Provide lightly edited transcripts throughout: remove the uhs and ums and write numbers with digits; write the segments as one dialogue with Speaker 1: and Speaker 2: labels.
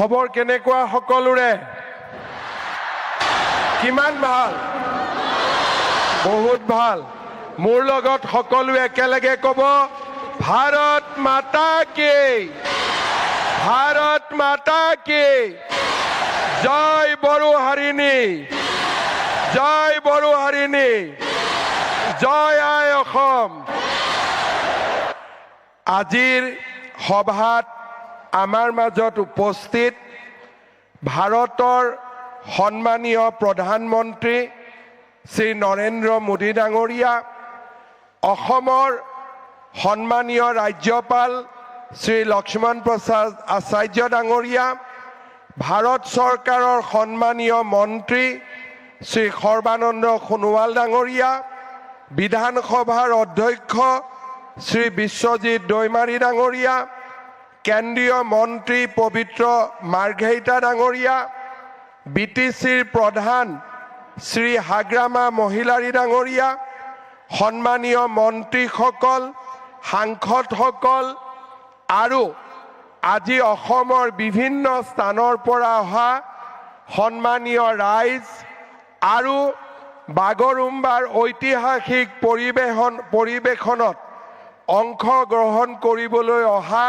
Speaker 1: খবৰ কেনেকুৱা সকলোৰে কিমান ভাল বহুত ভাল মোৰ লগত সকলো একেলগে ক'ব ভাৰত মাতা কি জয় বড়োহাৰিণী জয় আই অসম আজিৰ সভাত আমাৰ মাজত উপস্থিত ভাৰতৰ সন্মানীয় প্ৰধানমন্ত্ৰী শ্ৰী নৰেন্দ্ৰ মোদী ডাঙৰীয়া অসমৰ সন্মানীয় ৰাজ্যপাল শ্ৰী লক্ষ্মণ প্ৰসাদ আচাৰ্য ডাঙৰীয়া ভাৰত চৰকাৰৰ সন্মানীয় মন্ত্ৰী শ্ৰী সৰ্বানন্দ সোণোৱাল ডাঙৰীয়া বিধানসভাৰ অধ্যক্ষ শ্ৰী বিশ্বজিৎ দৈমাৰী ডাঙৰীয়া কেন্দ্ৰীয় মন্ত্ৰী পবিত্ৰ মাৰ্ঘেৰিটা ডাঙৰীয়া বিটিচিৰ প্ৰধান শ্ৰী হাগ্ৰামা মহিলাৰী ডাঙৰীয়া সন্মানীয় মন্ত্ৰীসকল সাংসদসকল আৰু আজি অসমৰ বিভিন্ন স্থানৰ পৰা অহা সন্মানীয় ৰাইজ আৰু বাগৰুম্বাৰ ঐতিহাসিক পৰিৱেশনত অংশগ্ৰহণ কৰিবলৈ অহা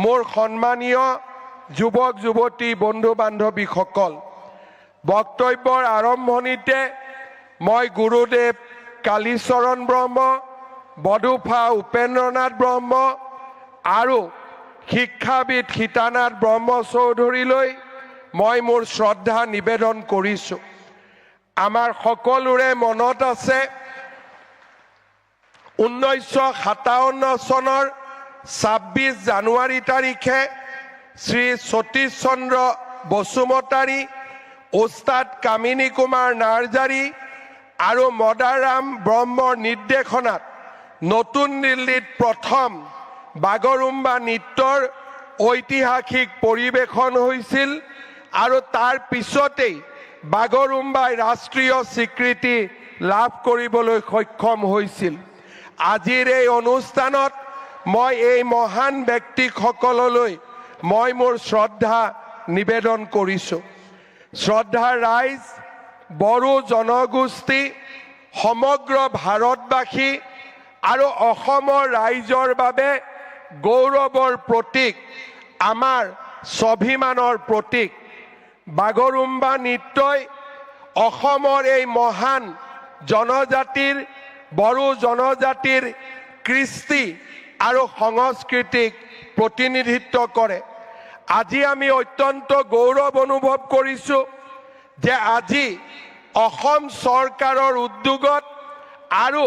Speaker 1: মোৰ সন্মানীয় যুৱক যুৱতী বন্ধু বান্ধৱীসকল বক্তব্যৰ আৰম্ভণিতে মই গুৰুদেৱ কালীচৰণ ব্ৰহ্ম বডুফা উপেন্দ্ৰনাথ ব্ৰহ্ম আৰু শিক্ষাবিদ সীতানাথ ব্ৰহ্ম চৌধুৰীলৈ মই মোৰ শ্ৰদ্ধা নিবেদন কৰিছোঁ আমাৰ সকলোৰে মনত আছে 1957 চনৰ 26 জানুৱাৰী তাৰিখে শ্ৰী সতীশ চন্দ্ৰ বসুমতাৰী ওস্তাদ কামিনী কুমাৰ নাৰ্জাৰী আৰু মদাৰাম ব্ৰহ্মৰ নিৰ্দেশনাত নতুন দিল্লীত প্ৰথম বাগৰুম্বা নৃত্যৰ ঐতিহাসিক পৰিৱেশন হৈছিল আৰু তাৰ পিছতেই বাগৰুম্বাই ৰাষ্ট্ৰীয় স্বীকৃতি লাভ কৰিবলৈ সক্ষম হৈছিল আজিৰ এই অনুষ্ঠানত মই এই মহান ব্যক্তিসকললৈ মই মোৰ শ্ৰদ্ধা নিবেদন কৰিছোঁ শ্ৰদ্ধাৰ ৰাইজ বড়ো জনগোষ্ঠী সমগ্ৰ ভাৰতবাসী আৰু অসমৰ ৰাইজৰ বাবে গৌৰৱৰ প্ৰতীক আমাৰ স্বাভিমানৰ প্ৰতীক বাগৰুম্বা নৃত্যই অসমৰ এই মহান জনজাতিৰ বড়ো জনজাতিৰ কৃষ্টি আৰু সংস্কৃতিক প্ৰতিনিধিত্ব কৰে আজি আমি অত্যন্ত গৌৰৱ অনুভৱ কৰিছোঁ যে আজি অসম চৰকাৰৰ উদ্যোগত আৰু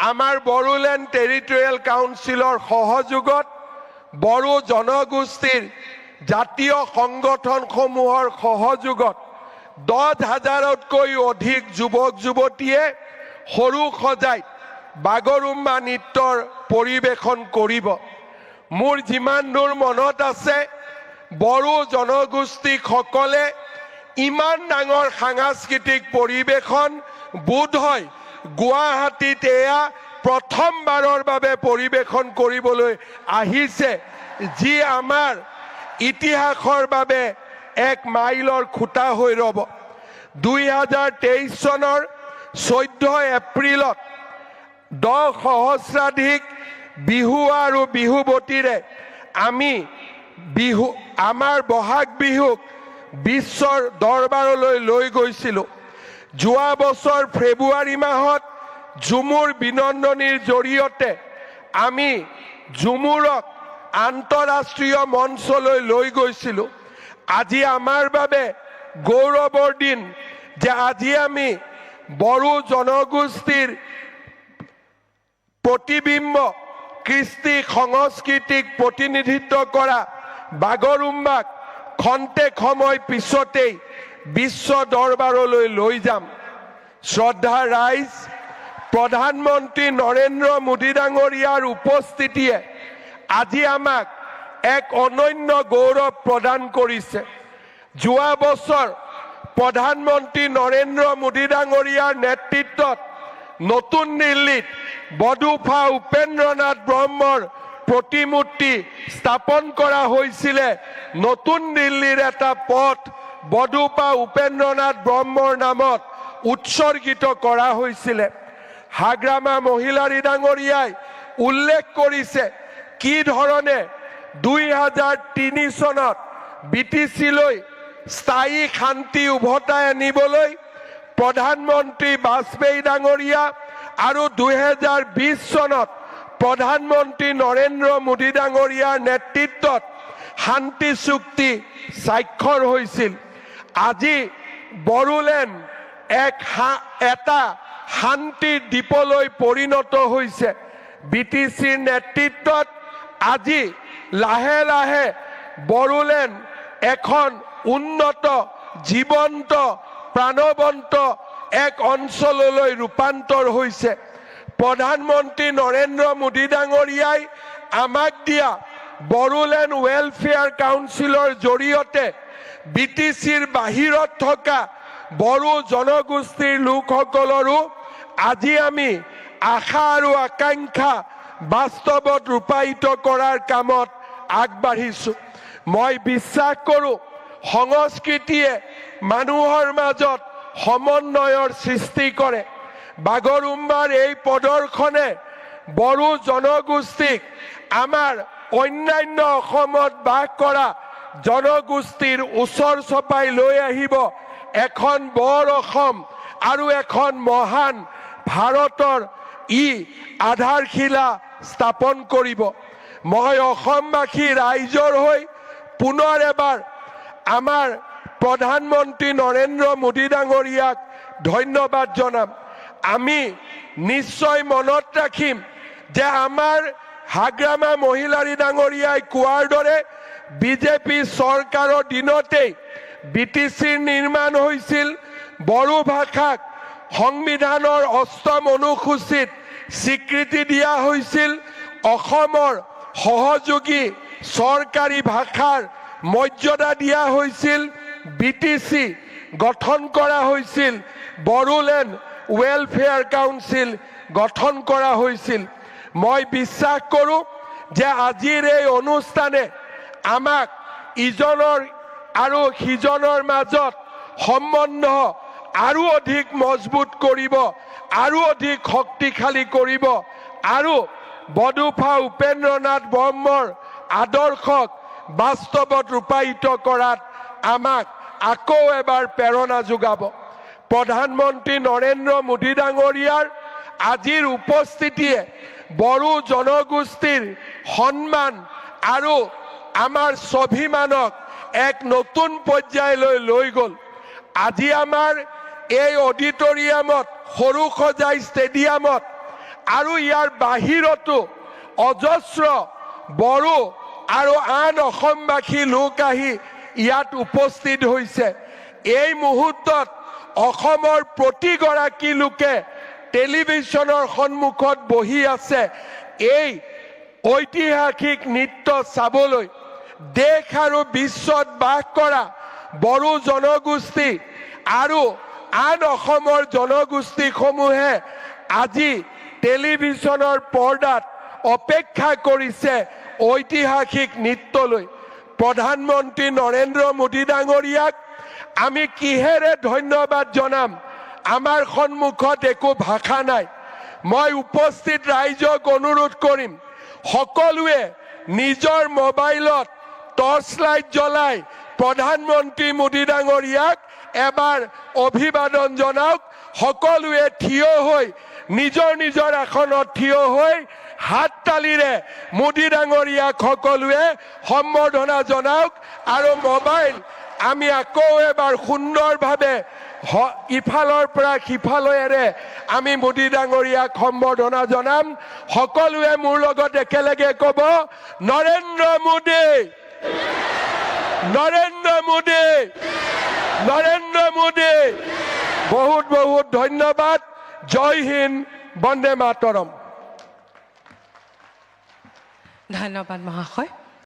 Speaker 1: আমাৰ বড়োলেণ্ড টেৰিটৰিয়েল কাউন্সিলৰ সহযোগত বড়ো জনগোষ্ঠীৰ জাতীয় সংগঠনসমূহৰ সহযোগত 10,000তকৈ অধিক যুৱক যুৱতীয়ে সৰু সজাইত বাগৰুম্বা নৃত্যৰ পৰিৱেশন কৰিব মোৰ যিমান দূৰ মনত আছে বড়ো জনগোষ্ঠীসকলে ইমান ডাঙৰ সাংস্কৃতিক পৰিৱেশন বোধ হয় গুৱাহাটীত এয়া প্ৰথমবাৰৰ বাবে পৰিৱেশন কৰিবলৈ আহিছে যি আমাৰ ইতিহাসৰ বাবে এক মাইলৰ খুঁটা হৈ ৰ'ব 2023 চনৰ 14 এপ্ৰিলত 10 সহস্ৰাধিক বিহু আৰু বিহুৱতীৰে আমি আমাৰ বহাগ বিহুক বিশ্বৰ দৰবাৰলৈ লৈ গৈছিলোঁ যোৱা বছৰ ফেব্ৰুৱাৰী মাহত ঝুমুৰ বিনন্দনীৰ জৰিয়তে আমি ঝুমুৰক আন্তঃৰাষ্ট্ৰীয় মঞ্চলৈ লৈ গৈছিলোঁ আজি আমাৰ বাবে গৌৰৱৰ দিন যে আজি আমি বড়ো জনগোষ্ঠীৰ প্ৰতিবিম্ব কৃষ্টি সংস্কৃতিক প্ৰতিনিধিত্ব কৰা বাগৰুম্বাক খন্তেক সময় পিছতেই বিশ্ব দৰবাৰলৈ লৈ যাম শ্ৰদ্ধা ৰাইজ প্ৰধানমন্ত্ৰী নৰেন্দ্ৰ মোদী ডাঙৰীয়াৰ উপস্থিতিয়ে আজি আমাক এক অনন্য গৌৰৱ প্ৰদান কৰিছে যোৱা বছৰ প্ৰধানমন্ত্ৰী নৰেন্দ্ৰ মোদী ডাঙৰীয়াৰ নেতৃত্বত নতুন দিল্লীত বডুফা উপেন্দ্ৰনাথ ব্ৰহ্মৰ প্ৰতিমূৰ্তি স্থাপন কৰা হৈছিলে নতুন দিল্লীৰ এটা পথ বডুপা উপেন্দ্ৰনাথ ব্ৰহ্মৰ নামত উৎসৰ্গিত কৰা হৈছিলে হাগ্ৰামা মহিলাৰী ডাঙৰীয়াই উল্লেখ কৰিছে কি ধৰণে 2003 চনত বিটিচিলৈ স্থায়ী শান্তি উভতাই আনিবলৈ প্ৰধানমন্ত্ৰী বাজপেয়ী ডাঙৰীয়া আৰু 2020 চনত প্ৰধানমন্ত্ৰী নৰেন্দ্ৰ মোদী ডাঙৰীয়াৰ নেতৃত্বত শান্তি চুক্তি স্বাক্ষৰ হৈছিল আজি বড়োলেণ্ড এটা শান্তি দ্বীপলৈ পৰিণত হৈছে বিটিচিৰ নেতৃত্বত আজি লাহে লাহে বড়োলেণ্ড এখন উন্নত জীৱন্ত প্ৰাণৱন্ত এক অঞ্চললৈ ৰূপান্তৰ হৈছে প্ৰধানমন্ত্ৰী নৰেন্দ্ৰ মোদী ডাঙৰীয়াই আমাক দিয়া বড়োলেণ্ড ৱেলফেয়াৰ কাউন্সিলৰ জৰিয়তে বিটিচিৰ বাহিৰত থকা বড়ো জনগোষ্ঠীৰ লোকসকলৰো আজি আমি আশা আৰু আকাংক্ষা বাস্তৱত ৰূপায়িত কৰাৰ কামত আগবাঢ়িছো মই বিশ্বাস কৰোঁ সংস্কৃতিয়ে মানুহৰ মাজত সমন্বয়ৰ সৃষ্টি কৰে বাগৰুম্বাৰ এই প্ৰদৰ্শনে বড়ো জনগোষ্ঠীক আমাৰ অন্যান্য অসমত বাস কৰা জনগোষ্ঠীৰ ওচৰ চপাই লৈ আহিব এখন বৰ অসম আৰু এখন মহান ভাৰতৰ আধাৰশিলা স্থাপন কৰিব মই অসমবাসী ৰাইজৰ হৈ পুনৰ এবাৰ আমাৰ প্ৰধানমন্ত্ৰী নৰেন্দ্ৰ মোদী ডাঙৰীয়াক ধন্যবাদ জনাম আমি নিশ্চয় মনত ৰাখিম যে আমাৰ হাগ্ৰামা মহিলাৰী ডাঙৰীয়াই কোৱাৰ দৰে বিজেপি চৰকাৰৰ দিনতেই বিটিচিৰ নিৰ্মাণ হৈছিল বড়ো ভাষাক সংবিধানৰ ৮ম অনুসূচীত স্বীকৃতি দিয়া হৈছিল অসমৰ সহযোগী চৰকাৰী ভাষাৰ মৰ্যাদা দিয়া হৈছিল বিটিচি গঠন কৰা হৈছিল বড়োলেণ্ড ৱেলফেয়াৰ কাউন্সিল গঠন কৰা হৈছিল মই বিশ্বাস কৰোঁ যে আজিৰ এই অনুষ্ঠানে আমাক ইজনৰ আৰু সিজনৰ মাজত সম্বন্ধ আৰু অধিক মজবুত কৰিব আৰু অধিক শক্তিশালী কৰিব আৰু বডুপা উপেন্দ্ৰনাথ ব্ৰহ্মৰ আদৰ্শক বাস্তৱত ৰূপায়িত কৰাত আমাক আকৌ এবাৰ প্ৰেৰণা যোগাব প্ৰধানমন্ত্ৰী নৰেন্দ্ৰ মোদী ডাঙৰীয়াৰ আজিৰ উপস্থিতিয়ে বড়ো জনগোষ্ঠীৰ সন্মান আৰু আমাৰ স্বাভিমানক এক নতুন পৰ্যায়লৈ লৈ গ'ল আজি আমাৰ এই অডিটৰিয়ামত সৰু সজাই ষ্টেডিয়ামত আৰু ইয়াৰ বাহিৰতো অজস্ৰ বড়ো আৰু আন অসমবাসী লোক আহি ইয়াত উপস্থিত হৈছে এই মুহূৰ্তত অসমৰ প্ৰতিগৰাকী লোকে টেলিভিছনৰ সন্মুখত বহি আছে এই ঐতিহাসিক নৃত্য চাবলৈ দেশ আৰু বিশ্বত বাস কৰা বড়ো জনগোষ্ঠী আৰু আন অসমৰ জনগোষ্ঠীসমূহে আজি টেলিভিছনৰ পৰ্দাত অপেক্ষা কৰিছে ঐতিহাসিক নৃত্যলৈ প্ৰধানমন্ত্ৰী নৰেন্দ্ৰ মোদী ডাঙৰীয়াক আমি কিহেৰে ধন্যবাদ জনাম আমাৰ সন্মুখত একো ভাষা নাই মই উপস্থিত ৰাইজক অনুৰোধ কৰিম সকলোৱে নিজৰ মোবাইলত টৰ্চ লাইট জ্বলাই প্ৰধানমন্ত্ৰী মোদী ডাঙৰীয়াক এবাৰ অভিবাদন জনাওক সকলোৱে থিয় হৈ নিজৰ নিজৰ আসনত থিয় হৈ হাত তালিৰে মোদী ডাঙৰীয়াক সকলোৱে সম্বৰ্ধনা জনাওক আৰু মোবাইল আমি আকৌ এবাৰ সুন্দৰভাৱে ইফালৰ পৰা সিফালৰে আমি মোদী ডাঙৰীয়াক সম্বৰ্ধনা জনাম সকলোৱে মোৰ লগত একেলগে ক'ব নৰেন্দ্ৰ মোদী নৰেন্দ্ৰ মোদী নৰেন্দ্ৰ মোদী বহুত বহুত ধন্যবাদ জয় হিন্দ বন্দে মাতৰম
Speaker 2: ধন্যবাদ মহাশয়